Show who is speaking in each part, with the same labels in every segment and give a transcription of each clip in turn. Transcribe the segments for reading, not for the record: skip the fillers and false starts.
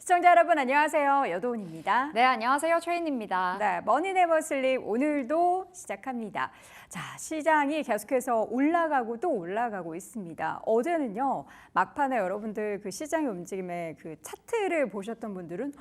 Speaker 1: 시청자 여러분 안녕하세요. 여도은입니다.
Speaker 2: 네, 안녕하세요. 최인입니다.
Speaker 1: 네, 머니 네버 슬립 오늘도 시작합니다. 자, 시장이 계속해서 올라가고 또 올라가고 있습니다. 어제는요, 막판에 여러분들 그 시장의 움직임의 그 차트를 보셨던 분들은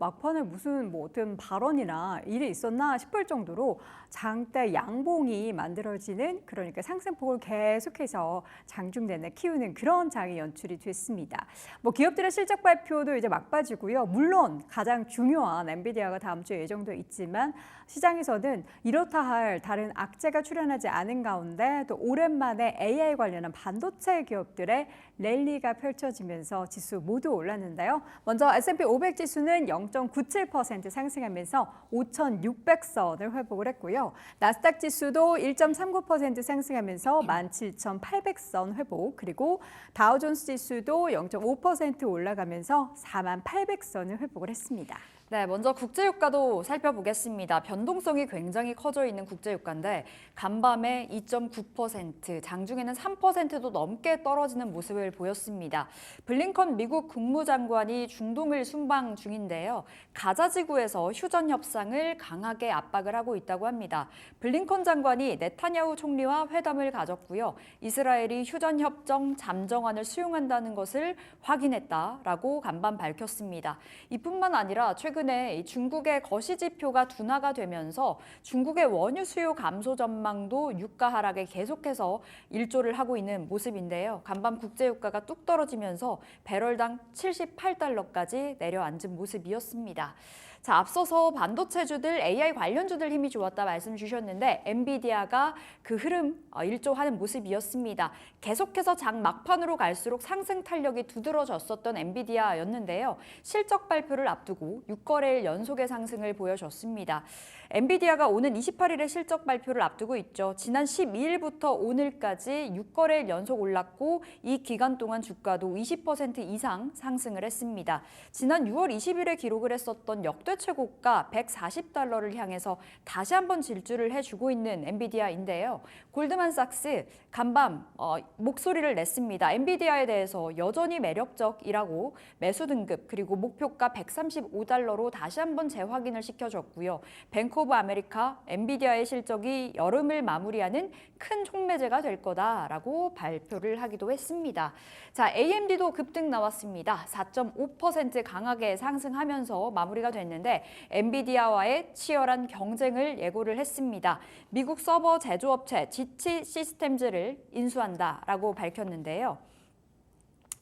Speaker 1: 막판에 무슨 뭐 어떤 발언이나 일이 있었나 싶을 정도로 장대 양봉이 만들어지는 그러니까 상승폭을 계속해서 장중내내 키우는 그런 장이 연출이 됐습니다. 뭐 기업들의 실적 발표도 이제 막바지고요. 물론 가장 중요한 엔비디아가 다음 주에 예정돼 있지만 시장에서는 이렇다 할 다른 악재가 출현하지 않은 가운데 또 오랜만에 AI 관련한 반도체 기업들의 랠리가 펼쳐지면서 지수 모두 올랐는데요. 먼저 S&P 500 지수는 0.97% 상승하면서 5,600선을 회복을 했고요. 나스닥 지수도 1.39% 상승하면서 17,800선 회복, 그리고 다우존스 지수도 0.5% 올라가면서 48,000선을 회복을 했습니다.
Speaker 2: 네, 먼저 국제유가도 살펴보겠습니다. 변동성이 굉장히 커져 있는 국제유가인데 간밤에 2.9%, 장중에는 3%도 넘게 떨어지는 모습을 보였습니다. 블링컨 미국 국무장관이 중동을 순방 중인데요. 가자 지구에서 휴전 협상을 강하게 압박을 하고 있다고 합니다. 블링컨 장관이 네타냐후 총리와 회담을 가졌고요. 이스라엘이 휴전 협정 잠정안을 수용한다는 것을 확인했다라고 간밤 밝혔습니다. 이뿐만 아니라 최근에 중국의 거시지표가 둔화가 되면서 중국의 원유 수요 감소 전망도 유가 하락에 계속해서 일조를 하고 있는 모습인데요. 간밤 국제유가가 뚝 떨어지면서 배럴당 78달러까지 내려앉은 모습이었습니다. 자, 앞서서 반도체주들, AI 관련주들 힘이 좋았다 말씀 주셨는데 엔비디아가 그 흐름 일조하는 모습이었습니다. 계속해서 장 막판으로 갈수록 상승 탄력이 두드러졌었던 엔비디아였는데요. 실적 발표를 앞두고 6거래일 연속의 상승을 보여줬습니다. 엔비디아가 오는 28일에 실적 발표를 앞두고 있죠. 지난 12일부터 오늘까지 6거래일 연속 올랐고 이 기간 동안 주가도 20% 이상 상승을 했습니다. 지난 6월 20일에 기록을 했었던 역대 최고가 140달러를 향해서 다시 한번 질주를 해주고 있는 엔비디아인데요. 골드만삭스 간밤 목소리를 냈습니다. 엔비디아에 대해서 여전히 매력적이라고 매수 등급 그리고 목표가 135달러로 다시 한번 재확인을 시켜줬고요. 뱅크 오브 아메리카 엔비디아의 실적이 여름을 마무리하는 큰 촉매제가 될 거다라고 발표를 하기도 했습니다. 자, AMD도 급등 나왔습니다. 4.5% 강하게 상승하면서 마무리가 됐는데 엔비디아와의 치열한 경쟁을 예고를 했습니다. 미국 서버 제조업체 GT 시스템즈를 인수한다라고 밝혔는데요.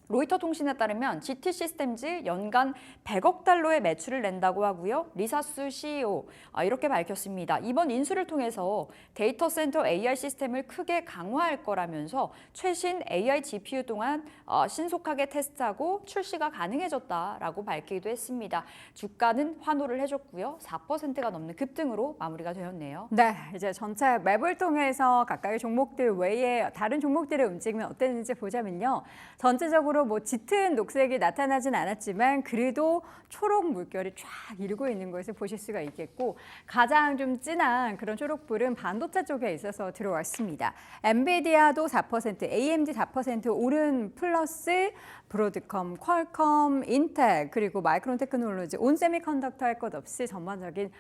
Speaker 2: 로이터 통신에 따르면 GT 시스템즈 연간 100억 달러의 매출을 낸다고 하고요. 리사수 CEO 이렇게 밝혔습니다. 이번 인수를 통해서 데이터 센터 AI 시스템을 크게 강화할 거라면서 최신 AI GPU 동안 신속하게 테스트하고 출시가 가능해졌다라고 밝히기도 했습니다. 주가는 환호를 해줬고요. 4%가 넘는 급등으로 마무리가 되었네요.
Speaker 1: 네, 이제 전체 맵을 통해서 각각의 종목들 외에 다른 종목들의 움직임이 어땠는지 보자면요. 전체적으로 뭐 짙은 녹색이 나타나진 않았지만 그래도 초록 물결이 쫙 이루고 있는 것을 보실 수가 있겠고 가장 좀 진한 그런 초록불은 반도체 쪽에 있어서 들어왔습니다. 엔비디아도 4%, AMD 4% 오른 플러스 브로드컴, 퀄컴, 인텔 그리고 마이크론 테크놀로지, 온세미컨덕터 할 것 없이 전반적인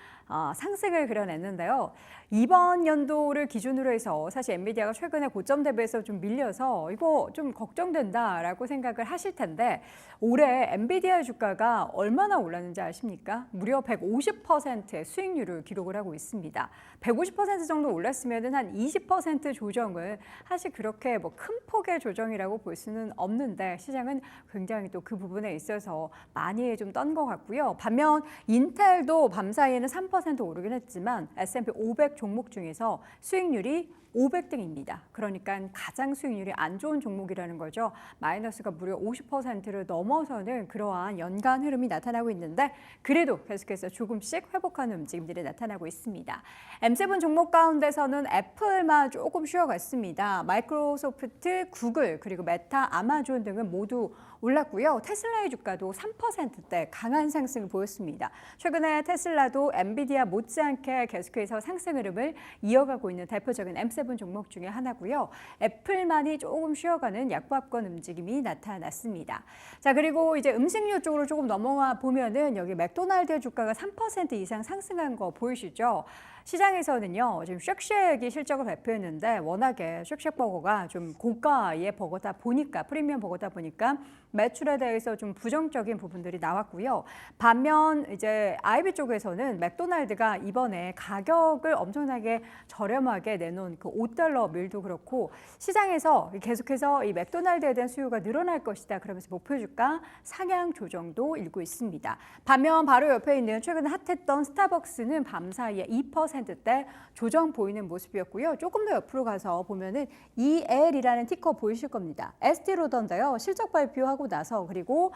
Speaker 1: 상승을 그려냈는데요. 이번 연도를 기준으로 해서 사실 엔비디아가 최근에 고점 대비해서 좀 밀려서 이거 좀 걱정된다라고 생각을 하실 텐데 올해 엔비디아 주가가 얼마나 올랐는지 아십니까? 무려 150%의 수익률을 기록을 하고 있습니다. 150% 정도 올랐으면 한 20% 조정을 사실 그렇게 뭐 큰 폭의 조정이라고 볼 수는 없는데 시장은 굉장히 또 그 부분에 있어서 많이 좀 떤 것 같고요. 반면 인텔도 밤사이에는 3% 오르긴 했지만 S&P 500 종목 중에서 수익률이 500등입니다. 그러니까 가장 수익률이 안 좋은 종목이라는 거죠. 마이너스가 무려 50%를 넘어서는 그러한 연간 흐름이 나타나고 있는데 그래도 계속해서 조금씩 회복하는 움직임들이 나타나고 있습니다. M7 종목 가운데서는 애플만 조금 쉬어갔습니다. 마이크로소프트, 구글, 그리고 메타, 아마존 등은 모두 올랐고요. 테슬라의 주가도 3%대 강한 상승을 보였습니다. 최근에 테슬라도 엔비디아 못지않게 계속해서 상승 흐름을 이어가고 있는 대표적인 M7 종목 중에 하나고요. 애플만이 조금 쉬어가는 약보합권 움직임이 나타났습니다. 자, 그리고 이제 음식료 쪽으로 조금 넘어와 보면은 여기 맥도날드의 주가가 3% 이상 상승한 거 보이시죠? 시장에서는요, 지금 쉑쉑이 실적을 발표했는데 워낙에 쉑쉑버거가 좀 고가의 버거다 보니까 프리미엄 버거다 보니까 매출에 대해서 좀 부정적인 부분들이 나왔고요. 반면 이제 아이비 쪽에서는 맥도날드가 이번에 가격을 엄청나게 저렴하게 내놓은 그 $5 밀도 그렇고 시장에서 계속해서 이 맥도날드에 대한 수요가 늘어날 것이다. 그러면서 목표 주가 상향 조정도 일고 있습니다. 반면 바로 옆에 있는 최근 핫했던 스타벅스는 밤사이에 2%대 조정 보이는 모습이었고요. 조금 더 옆으로 가서 보면은 EL이라는 티커 보이실 겁니다. 에스티로더인데요. 실적 발표하고 나서 그리고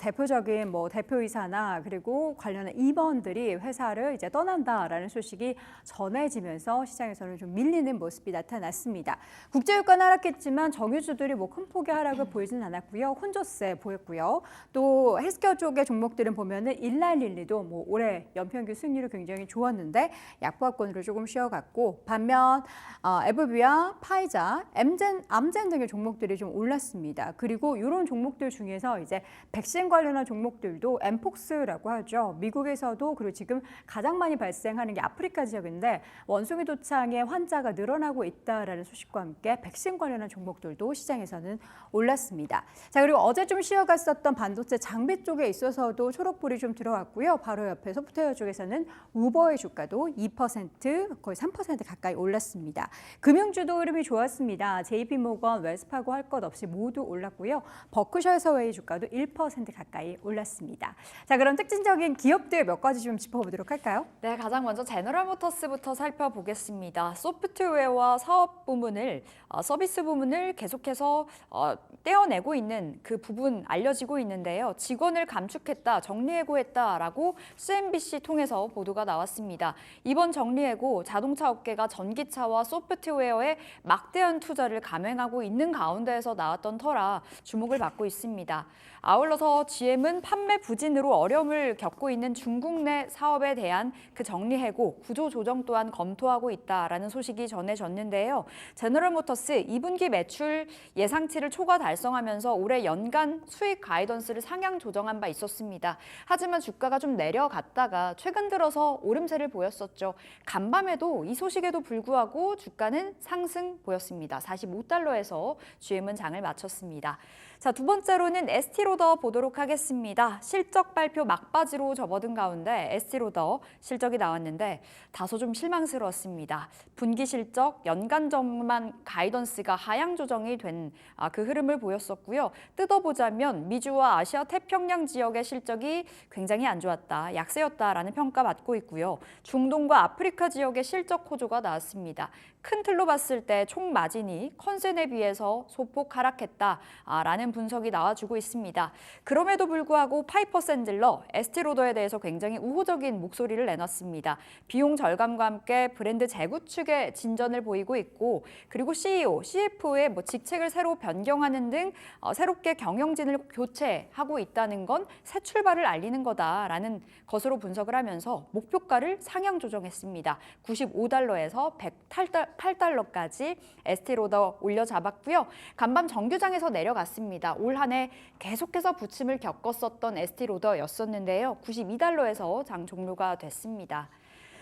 Speaker 1: 대표적인 뭐 대표이사나 그리고 관련한 임원들이 회사를 이제 떠난다라는 소식이 전해지면서 시장에서는 좀 밀리는 모습이 나타났습니다. 국제유가는 하락했지만 정유주들이 뭐 큰 폭의 하락을 보이지는 않았고요. 혼조세 보였고요. 또 헬스케어 쪽의 종목들은 보면은 일라릴리도 뭐 올해 연평균 수익률이 굉장히 좋았는데 약보합권으로 조금 쉬어갔고 반면 에브비와 파이자, 암젠 등의 종목들이 좀 올랐습니다. 그리고 이런 종목들 중에서 이제 백신 관련한 종목들도 엠폭스라고 하죠. 미국에서도 그리고 지금 가장 많이 발생하는 게 아프리카 지역인데 원숭이 도창의 환자가 늘어나고 있다라는 소식과 함께 백신 관련한 종목들도 시장에서는 올랐습니다. 자, 그리고 어제 좀 쉬어갔었던 반도체 장비 쪽에 있어서도 초록불이 좀 들어왔고요. 바로 옆에 소프트웨어 쪽에서는 우버의 주가도 2% 거의 3% 가까이 올랐습니다. 금융주도 흐름이 좋았습니다. JP모건, 웰스파고 할 것 없이 모두 올랐고요. 버크셔 해서웨이 주가도 1% 가까이 올랐습니다. 자, 그럼 특징적인 기업들 몇 가지 좀 짚어보도록 할까요?
Speaker 2: 네, 가장 먼저 제너럴모터스부터 살펴보겠습니다. 소프트웨어와 사업 부문을 서비스 부문을 계속해서 떼어내고 있는 그 부분 알려지고 있는데요. 직원을 감축했다, 정리해고했다라고 CNBC 통해서 보도가 나왔습니다. 이번 정리해고 자동차 업계가 전기차와 소프트웨어에 막대한 투자를 감행하고 있는 가운데에서 나왔던 터라 주목을 받고 있습니다. 아울러서 GM은 판매 부진으로 어려움을 겪고 있는 중국 내 사업에 대한 그 정리해고, 구조 조정 또한 검토하고 있다라는 소식이 전해졌는데요. 제너럴모터스 2분기 매출 예상치를 초과 달성하면서 올해 연간 수익 가이던스를 상향 조정한 바 있었습니다. 하지만 주가가 좀 내려갔다가 최근 들어서 오름세를 보였었죠. 간밤에도 이 소식에도 불구하고 주가는 상승 보였습니다. $45에서 GM은 장을 마쳤습니다. 자, 두 번째로는 에스티로더 보도록 하겠습니다. 실적 발표 막바지로 접어든 가운데 에스티로더 실적이 나왔는데 다소 좀 실망스러웠습니다. 분기 실적, 연간 전망 가이던스가 하향 조정이 된 그 흐름을 보였었고요. 뜯어보자면 미주와 아시아 태평양 지역의 실적이 굉장히 안 좋았다, 약세였다라는 평가받고 있고요. 중동과 아프리카 지역의 실적 호조가 나왔습니다. 큰 틀로 봤을 때 총 마진이 컨센에 비해서 소폭 하락했다라는 분석이 나와주고 있습니다. 그럼에도 불구하고 파이퍼 샌들러, 에스티로더에 대해서 굉장히 우호적인 목소리를 내놨습니다. 비용 절감과 함께 브랜드 재구축에 진전을 보이고 있고, 그리고 CEO, CFO의 직책을 새로 변경하는 등 새롭게 경영진을 교체하고 있다는 건 새 출발을 알리는 거다라는 것으로 분석을 하면서 목표가를 상향 조정했습니다. $95에서 $108까지 에스티로더 올려잡았고요. 간밤 정규장에서 내려갔습니다. 올 한 해 계속해서 부침을 겪었었던 에스티로더였었는데요. $92에서 장 종료가 됐습니다.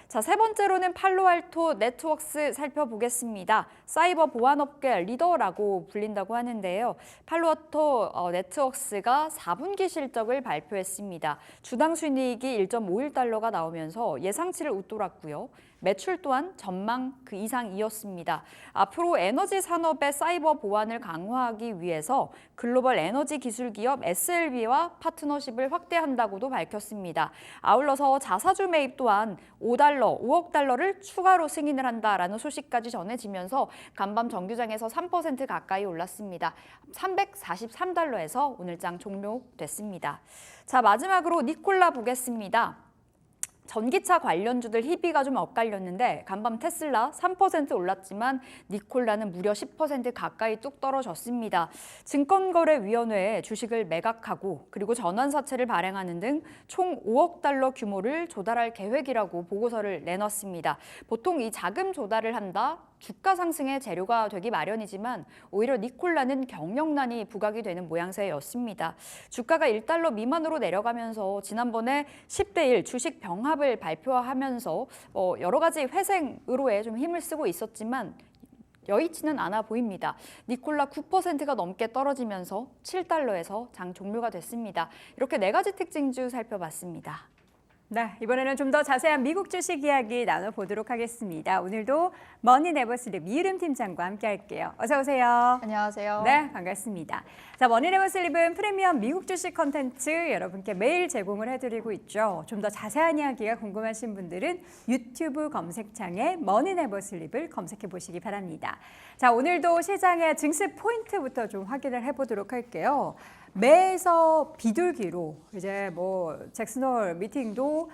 Speaker 2: 자, 세 번째로는 팔로알토 네트워크스 살펴보겠습니다. 사이버 보안업계 리더라고 불린다고 하는데요. 팔로알토 네트워크스가 4분기 실적을 발표했습니다. 주당 순이익이 $1.51가 나오면서 예상치를 웃돌았고요. 매출 또한 전망 그 이상이었습니다. 앞으로 에너지 산업의 사이버 보안을 강화하기 위해서 글로벌 에너지 기술 기업 SLB와 파트너십을 확대한다고도 밝혔습니다. 아울러서 자사주 매입 또한 $5억 달러를 추가로 승인을 한다라는 소식까지 전해지면서 간밤 정규장에서 3% 가까이 올랐습니다. $343에서 오늘장 종료됐습니다. 자, 마지막으로 니콜라 보겠습니다. 전기차 관련주들 희비가 좀 엇갈렸는데 간밤 테슬라 3% 올랐지만 니콜라는 무려 10% 가까이 뚝 떨어졌습니다. 증권거래위원회에 주식을 매각하고 그리고 전환사채를 발행하는 등 총 5억 달러 규모를 조달할 계획이라고 보고서를 내놨습니다. 보통 이 자금 조달을 한다? 주가 상승의 재료가 되기 마련이지만 오히려 니콜라는 경영난이 부각이 되는 모양새였습니다. 주가가 1달러 미만으로 내려가면서 지난번에 10대1 주식 병합을 발표하면서 여러 가지 회생 의로에 좀 힘을 쓰고 있었지만 여의치는 않아 보입니다. 니콜라 9%가 넘게 떨어지면서 7달러에서 장 종료가 됐습니다. 이렇게 네 가지 특징주 살펴봤습니다.
Speaker 1: 네, 이번에는 좀 더 자세한 미국 주식 이야기 나눠보도록 하겠습니다. 오늘도 머니네버슬립 이유름 팀장과 함께 할게요. 어서 오세요.
Speaker 3: 안녕하세요.
Speaker 1: 네, 반갑습니다. 자, 머니네버슬립은 프리미엄 미국 주식 컨텐츠 여러분께 매일 제공을 해드리고 있죠. 좀 더 자세한 이야기가 궁금하신 분들은 유튜브 검색창에 머니네버슬립을 검색해 보시기 바랍니다. 자, 오늘도 시장의 증시 포인트부터 좀 확인을 해보도록 할게요. 매에서 비둘기로 이제 뭐 잭슨홀 미팅도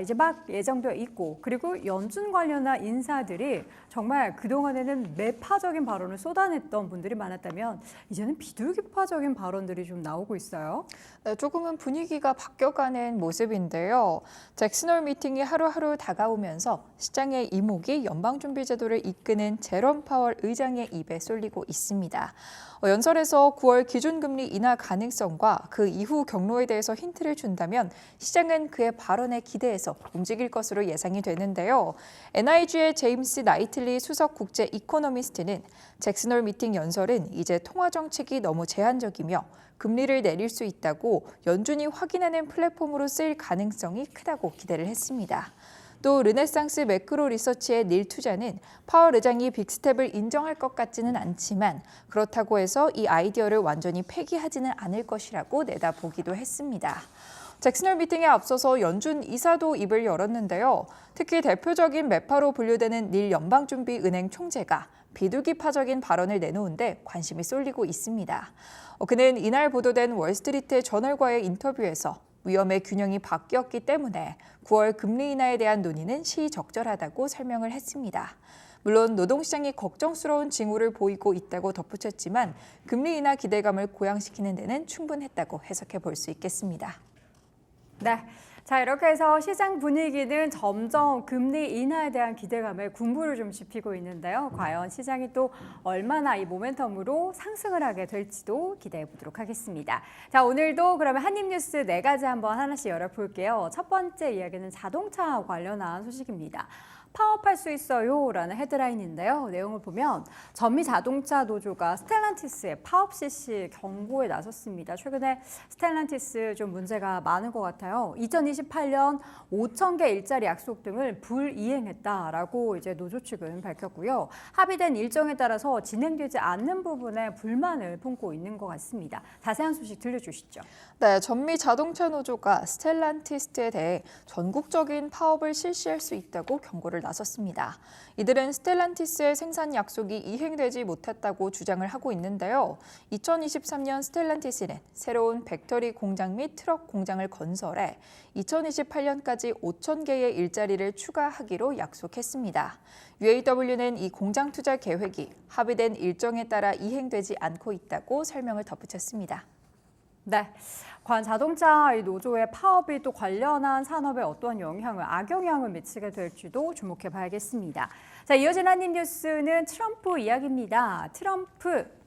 Speaker 1: 이제 막 예정되어 있고 그리고 연준 관련한 인사들이 정말 그동안에는 매파적인 발언을 쏟아냈던 분들이 많았다면 이제는 비둘기파적인 발언들이 좀 나오고 있어요.
Speaker 3: 네, 조금은 분위기가 바뀌어가는 모습인데요. 잭슨홀 미팅이 하루하루 다가오면서 시장의 이목이 연방준비제도를 이끄는 제롬 파월 의장의 입에 쏠리고 있습니다. 연설에서 9월 기준금리 인하 가능성과 그 이후 경로에 대해서 힌트를 준다면 시장은 그의 발언에 기대해서 움직일 것으로 예상이 되는데요. NIG의 제임스 나이틀리 수석 국제 이코노미스트는 잭슨홀 미팅 연설은 이제 통화 정책이 너무 제한적이며 금리를 내릴 수 있다고 연준이 확인하는 플랫폼으로 쓰일 가능성이 크다고 기대를 했습니다. 또 르네상스 매크로 리서치의 닐 투자는 파월 의장이 빅스텝을 인정할 것 같지는 않지만 그렇다고 해서 이 아이디어를 완전히 폐기하지는 않을 것이라고 내다보기도 했습니다. 잭슨홀 미팅에 앞서서 연준 이사도 입을 열었는데요. 특히 대표적인 매파로 분류되는 닐 연방준비은행 총재가 비둘기파적인 발언을 내놓은데 관심이 쏠리고 있습니다. 그는 이날 보도된 월스트리트 저널과의 인터뷰에서 위험의 균형이 바뀌었기 때문에 9월 금리 인하에 대한 논의는 시적절하다고 설명을 했습니다. 물론 노동시장이 걱정스러운 징후를 보이고 있다고 덧붙였지만 금리 인하 기대감을 고양시키는 데는 충분했다고 해석해 볼 수 있겠습니다.
Speaker 1: 네. 자, 이렇게 해서 시장 분위기는 점점 금리 인하에 대한 기대감에 군부를 좀 짚히고 있는데요. 과연 시장이 또 얼마나 이 모멘텀으로 상승을 하게 될지도 기대해 보도록 하겠습니다. 자, 오늘도 그러면 한입뉴스 네 가지 한번 하나씩 열어볼게요. 첫 번째 이야기는 자동차 관련한 소식입니다. 파업할 수 있어요 라는 헤드라인인데요. 내용을 보면 전미 자동차 노조가 스텔란티스의 파업 실시 경고에 나섰습니다. 최근에 스텔란티스 좀 문제가 많은 것 같아요. 2028년 5천 개 일자리 약속 등을 불이행했다라고 이제 노조 측은 밝혔고요. 합의된 일정에 따라서 진행되지 않는 부분에 불만을 품고 있는 것 같습니다. 자세한 소식 들려주시죠.
Speaker 3: 네, 전미 자동차 노조가 스텔란티스에 대해 전국적인 파업을 실시할 수 있다고 경고를 나섰습니다. 이들은 스텔란티스의 생산 약속이 이행되지 못했다고 주장을 하고 있는데요. 2023년 스텔란티스는 새로운 팩토리 공장 및 트럭 공장을 건설해 2028년까지 5천 개의 일자리를 추가하기로 약속했습니다. UAW는 이 공장 투자 계획이 합의된 일정에 따라 이행되지 않고 있다고 설명을 덧붙였습니다.
Speaker 1: 네, 과연 자동차 노조의 파업이 또 관련한 산업에 어떠한 영향을, 악영향을 미치게 될지도 주목해 봐야겠습니다. 자, 이어진 한입뉴스는 트럼프 이야기입니다. 트럼프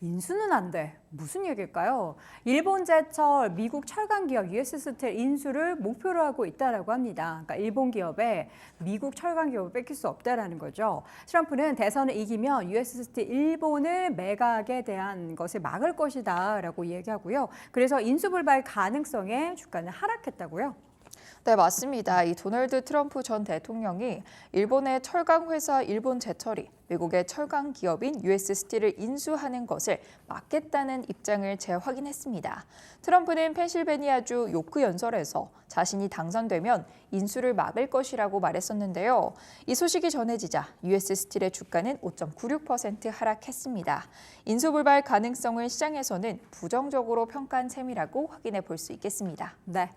Speaker 1: 인수는 안 돼. 무슨 얘기일까요? 일본 제철, 미국 철강 기업 US 스틸 인수를 목표로 하고 있다라고 합니다. 그러니까 일본 기업에 미국 철강 기업을 뺏길 수 없다라는 거죠. 트럼프는 대선을 이기면 US 스틸 일본을 매각에 대한 것을 막을 것이다라고 얘기하고요. 그래서 인수 불발 가능성에 주가는 하락했다고요.
Speaker 3: 네, 맞습니다. 이 도널드 트럼프 전 대통령이 일본의 철강 회사 일본제철이 미국의 철강 기업인 US 스틸을 인수하는 것을 막겠다는 입장을 재확인했습니다. 트럼프는 펜실베니아주 요크 연설에서 자신이 당선되면 인수를 막을 것이라고 말했었는데요. 이 소식이 전해지자 US 스틸의 주가는 5.96% 하락했습니다. 인수 불발 가능성을 시장에서는 부정적으로 평가한 셈이라고 확인해 볼 수 있겠습니다.
Speaker 1: 네.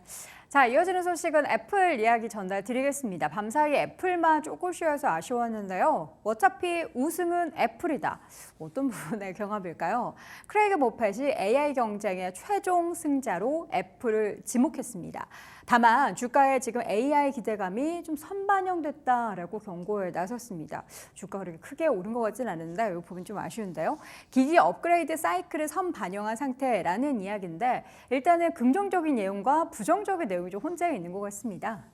Speaker 1: 자, 이어지는 소식은 애플 이야기 전달드리겠습니다. 밤사이 애플만 쪼꼬쉬어서 아쉬웠는데요. 어차피 우승은 애플이다. 어떤 부분의 경합일까요? 크레이그 모펫이 AI 경쟁의 최종 승자로 애플을 지목했습니다. 다만 주가에 지금 AI 기대감이 좀 선반영됐다라고 경고에 나섰습니다. 주가가 그렇게 크게 오른 것 같진 않은데 이 부분 좀 아쉬운데요. 기기 업그레이드 사이클을 선반영한 상태라는 이야기인데 일단은 긍정적인 내용과 부정적인 내용이 좀 혼재해 있는 것 같습니다.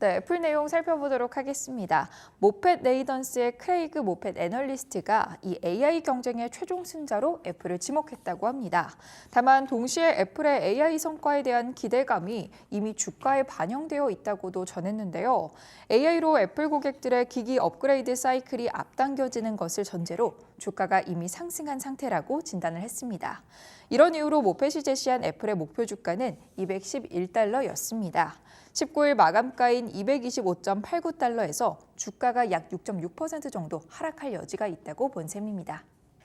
Speaker 3: 네, 애플 내용 살펴보도록 하겠습니다. 모펫 레이던스의 크레이그 모펫 애널리스트가 이 AI 경쟁의 최종 승자로 애플을 지목했다고 합니다. 다만 동시에 애플의 AI 성과에 대한 기대감이 이미 주가에 반영되어 있다고도 전했는데요. AI로 애플 고객들의 기기 업그레이드 사이클이 앞당겨지는 것을 전제로 주가가 이미 상승한 상태라고 진단을 했습니다. 이런 이유로 모펫이 제시한 애플의 목표 주가는 211달러였습니다. 19일 마감가인 225.89달러에서 주가가 약 6.6% 정도 하락할 여지가 있다고 본 셈입니다.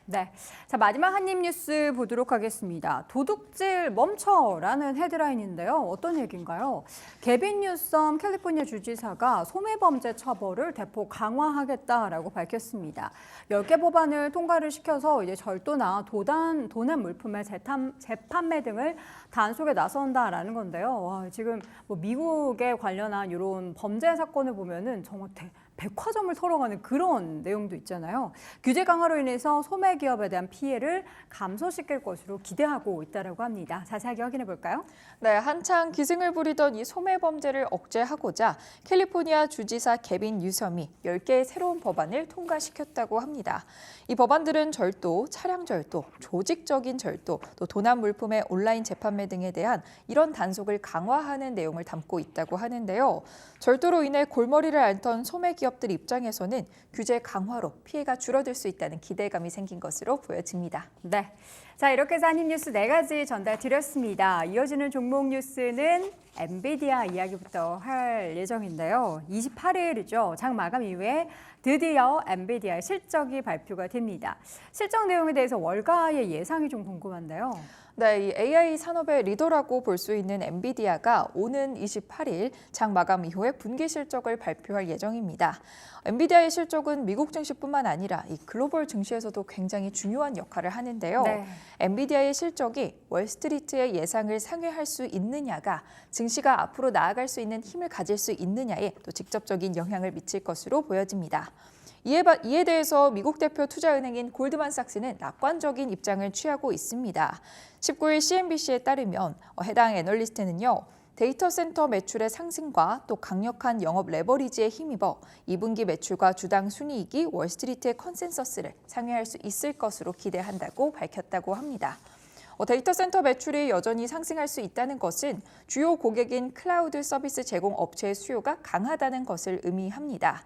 Speaker 1: 네, 자 마지막 한입 뉴스 보도록 하겠습니다. 도둑질 멈춰라는 헤드라인인데요. 어떤 얘기인가요? 게빈 뉴섬 캘리포니아 주지사가 소매범죄 처벌을 대폭 강화하겠다라고 밝혔습니다. 10개 법안을 통과를 시켜서 이제 절도나 도난 물품의 재판매 등을 단속에 나선다라는 건데요. 와, 지금 뭐 미국에 관련한 이런 범죄 사건을 보면은 정말 백화점을 털어가는 그런 내용도 있잖아요. 규제 강화로 인해서 소매 기업에 대한 피해를 감소시킬 것으로 기대하고 있다고 합니다. 자세하게 확인해 볼까요?
Speaker 3: 네, 한창 기승을 부리던 이 소매 범죄를 억제하고자 캘리포니아 주지사 게빈 뉴섬이 10개의 새로운 법안을 통과시켰다고 합니다. 이 법안들은 절도, 차량 절도, 조직적인 절도, 또 도난 물품의 온라인 재판매 등에 대한 이런 단속을 강화하는 내용을 담고 있다고 하는데요. 절도로 인해 골머리를 앓던 소매 기업들 입장에서는 규제 강화로 피해가 줄어들 수 있다는 기대감이 생긴 것으로 보여집니다.
Speaker 1: 네. 자, 이렇게 해서 한입 뉴스 4가지 전달드렸습니다. 이어지는 종목 뉴스는 엔비디아 이야기부터 할 예정인데요. 28일이죠. 장 마감 이후에 드디어 엔비디아의 실적이 발표가 됩니다. 실적 내용에 대해서 월가의 예상이 좀 궁금한데요.
Speaker 3: 네, 이 AI 산업의 리더라고 볼 수 있는 엔비디아가 오는 28일 장 마감 이후에 분기 실적을 발표할 예정입니다. 엔비디아의 실적은 미국 증시뿐만 아니라 이 글로벌 증시에서도 굉장히 중요한 역할을 하는데요.
Speaker 1: 네.
Speaker 3: 엔비디아의 실적이 월스트리트의 예상을 상회할 수 있느냐가 증시가 앞으로 나아갈 수 있는 힘을 가질 수 있느냐에 또 직접적인 영향을 미칠 것으로 보여집니다. 이에 대해서 미국 대표 투자은행인 골드만삭스는 낙관적인 입장을 취하고 있습니다. 19일 CNBC에 따르면 해당 애널리스트는요. 데이터 센터 매출의 상승과 또 강력한 영업 레버리지에 힘입어 2분기 매출과 주당 순이익이 월스트리트의 컨센서스를 상회할 수 있을 것으로 기대한다고 밝혔다고 합니다. 데이터 센터 매출이 여전히 상승할 수 있다는 것은 주요 고객인 클라우드 서비스 제공 업체의 수요가 강하다는 것을 의미합니다.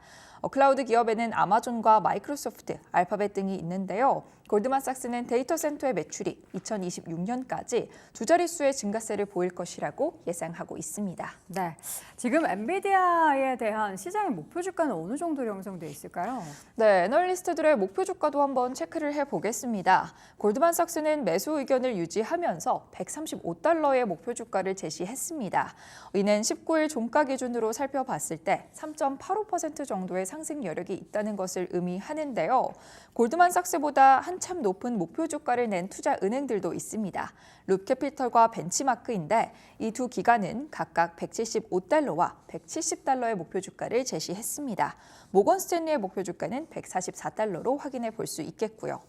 Speaker 3: 클라우드 기업에는 아마존과 마이크로소프트, 알파벳 등이 있는데요. 골드만삭스는 데이터 센터의 매출이 2026년까지 두 자릿수의 증가세를 보일 것이라고 예상하고 있습니다.
Speaker 1: 네, 지금 엔비디아에 대한 시장의 목표 주가는 어느 정도 형성돼 있을까요?
Speaker 3: 네, 애널리스트들의 목표 주가도 한번 체크를 해보겠습니다. 골드만삭스는 매수 의견을 유지하면서 135달러의 목표 주가를 제시했습니다. 이는 19일 종가 기준으로 살펴봤을 때 3.85% 정도의 상승 여력이 있다는 것을 의미하는데요. 골드만삭스보다 한참 높은 목표 주가를 낸 투자 은행들도 있습니다. 룹캐피털과 벤치마크인데 이 두 기관은 각각 175달러와 170달러의 목표 주가를 제시했습니다. 모건 스탠리의 목표 주가는 144달러로 확인해 볼 수 있겠고요.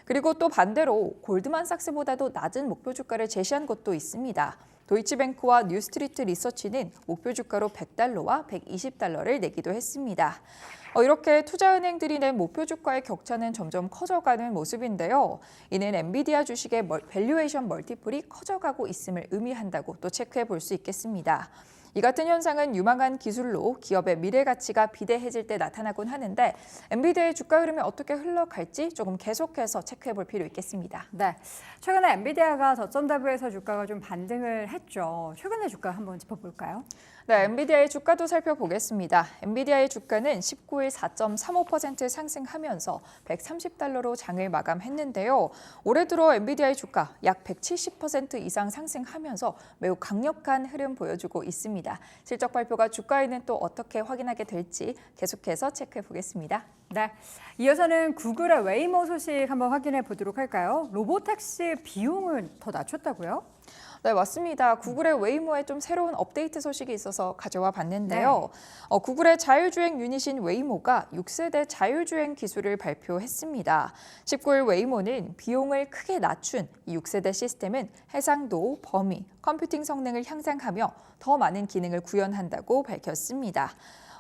Speaker 3: 그리고 또 반대로 골드만삭스보다도 낮은 목표 주가를 제시한 곳도 있습니다. 도이치뱅크와 뉴스트리트 리서치는 목표 주가로 100달러와 120달러를 내기도 했습니다. 이렇게 투자은행들이 낸 목표 주가의 격차는 점점 커져가는 모습인데요. 이는 엔비디아 주식의 밸류에이션 멀티플이 커져가고 있음을 의미한다고 또 체크해 볼 수 있겠습니다. 이 같은 현상은 유망한 기술로 기업의 미래 가치가 비대해질 때 나타나곤 하는데 엔비디아의 주가 흐름이 어떻게 흘러갈지 조금 계속해서 체크해 볼 필요 있겠습니다.
Speaker 1: 네, 최근에 엔비디아가 저점 대비해서 주가가 좀 반등을 했죠. 최근의 주가 한번 짚어볼까요?
Speaker 3: 네, 엔비디아의 주가도 살펴보겠습니다. 엔비디아의 주가는 19일 4.35% 상승하면서 130달러로 장을 마감했는데요. 올해 들어 엔비디아의 주가 약 170% 이상 상승하면서 매우 강력한 흐름 보여주고 있습니다. 실적 발표가 주가에는 또 어떻게 확인하게 될지 계속해서 체크해 보겠습니다.
Speaker 1: 네, 이어서는 구글의 웨이모 소식 한번 확인해 보도록 할까요? 로보택시 비용을 더 낮췄다고요?
Speaker 3: 네, 맞습니다. 구글의 웨이모에 좀 새로운 업데이트 소식이 있어서 가져와 봤는데요. 구글의 자율주행 유닛인 웨이모가 6세대 자율주행 기술을 발표했습니다. 19일 웨이모는 비용을 크게 낮춘 이 6세대 시스템은 해상도, 범위, 컴퓨팅 성능을 향상하며 더 많은 기능을 구현한다고 밝혔습니다.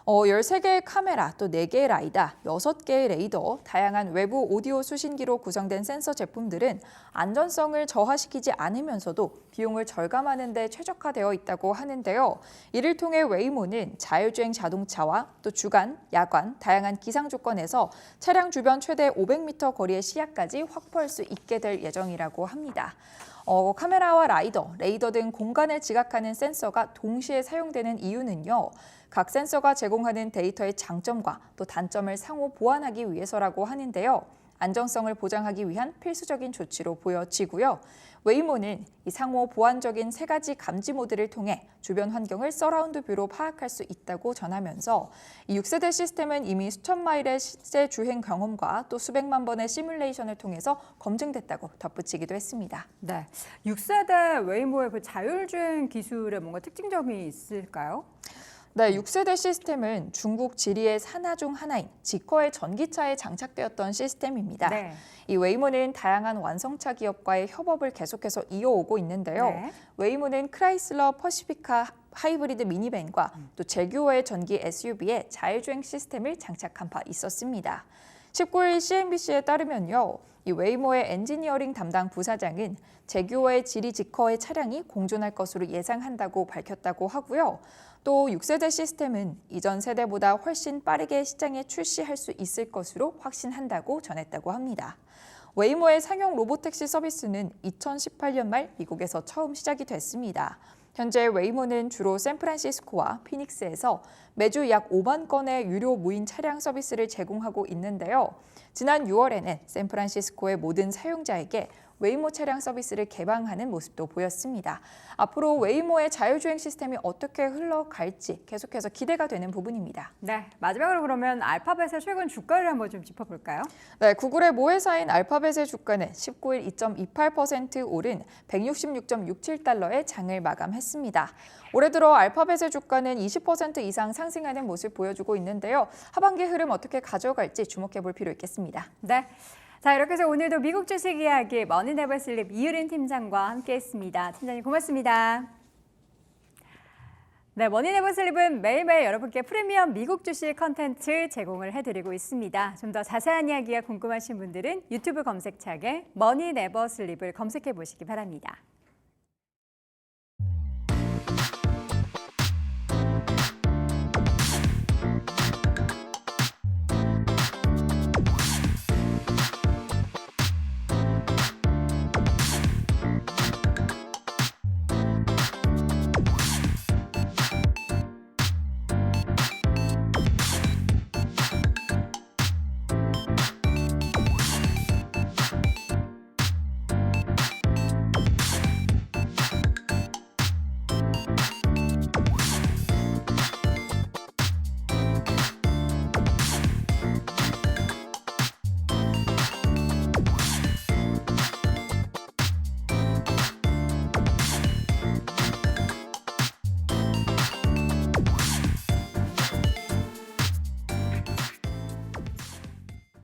Speaker 3: 13개의 카메라, 또 4개의 라이다, 6개의 레이더, 다양한 외부 오디오 수신기로 구성된 센서 제품들은 안전성을 저하시키지 않으면서도 비용을 절감하는 데 최적화되어 있다고 하는데요. 이를 통해 웨이모는 자율주행 자동차와 또 주간, 야간, 다양한 기상 조건에서 차량 주변 최대 500m 거리의 시야까지 확보할 수 있게 될 예정이라고 합니다. 카메라와 라이더, 레이더 등 공간을 지각하는 센서가 동시에 사용되는 이유는요. 각 센서가 제공하는 데이터의 장점과 또 단점을 상호 보완하기 위해서라고 하는데요. 안정성을 보장하기 위한 필수적인 조치로 보여지고요. 웨이모는 이 상호 보완적인 3가지 감지 모드를 통해 주변 환경을 서라운드 뷰로 파악할 수 있다고 전하면서 이 6세대 시스템은 이미 수천 마일의 실제 주행 경험과 또 수백만 번의 시뮬레이션을 통해서 검증됐다고 덧붙이기도 했습니다.
Speaker 1: 네, 6세대 웨이모의 그 자율주행 기술에 뭔가 특징점이 있을까요?
Speaker 3: 네, 6세대 시스템은 중국 지리의 산하 중 하나인 지커의 전기차에 장착되었던 시스템입니다.
Speaker 1: 네.
Speaker 3: 이 웨이모는 다양한 완성차 기업과의 협업을 계속해서 이어오고 있는데요.
Speaker 1: 네.
Speaker 3: 웨이모는 크라이슬러 퍼시피카 하이브리드 미니밴과 또 제규어의 전기 SUV에 자율주행 시스템을 장착한 바 있었습니다. 19일 CNBC에 따르면요. 이 웨이모의 엔지니어링 담당 부사장은 제규어의 지리 지커의 차량이 공존할 것으로 예상한다고 밝혔다고 하고요. 또 6세대 시스템은 이전 세대보다 훨씬 빠르게 시장에 출시할 수 있을 것으로 확신한다고 전했다고 합니다. 웨이모의 상용 로보택시 서비스는 2018년 말 미국에서 처음 시작이 됐습니다. 현재 웨이모는 주로 샌프란시스코와 피닉스에서 매주 약 5만 건의 유료 무인 차량 서비스를 제공하고 있는데요. 지난 6월에는 샌프란시스코의 모든 사용자에게 웨이모 차량 서비스를 개방하는 모습도 보였습니다. 앞으로 웨이모의 자율주행 시스템이 어떻게 흘러갈지 계속해서 기대가 되는 부분입니다.
Speaker 1: 네, 마지막으로 그러면 알파벳의 최근 주가를 한번 좀 짚어볼까요?
Speaker 3: 네, 구글의 모회사인 알파벳의 주가는 19일 2.28% 오른 166.67달러의 장을 마감했습니다. 올해 들어 알파벳의 주가는 20% 이상 상승하는 모습 보여주고 있는데요. 하반기 흐름 어떻게 가져갈지 주목해 볼 필요 있겠습니다.
Speaker 1: 네. 자, 이렇게 해서 오늘도 미국 주식 이야기 머니네버슬립 이유린 팀장과 함께했습니다. 팀장님 고맙습니다. 네, 머니네버슬립은 매일매일 여러분께 프리미엄 미국 주식 컨텐츠 제공을 해드리고 있습니다. 좀 더 자세한 이야기가 궁금하신 분들은 유튜브 검색창에 머니네버슬립을 검색해 보시기 바랍니다.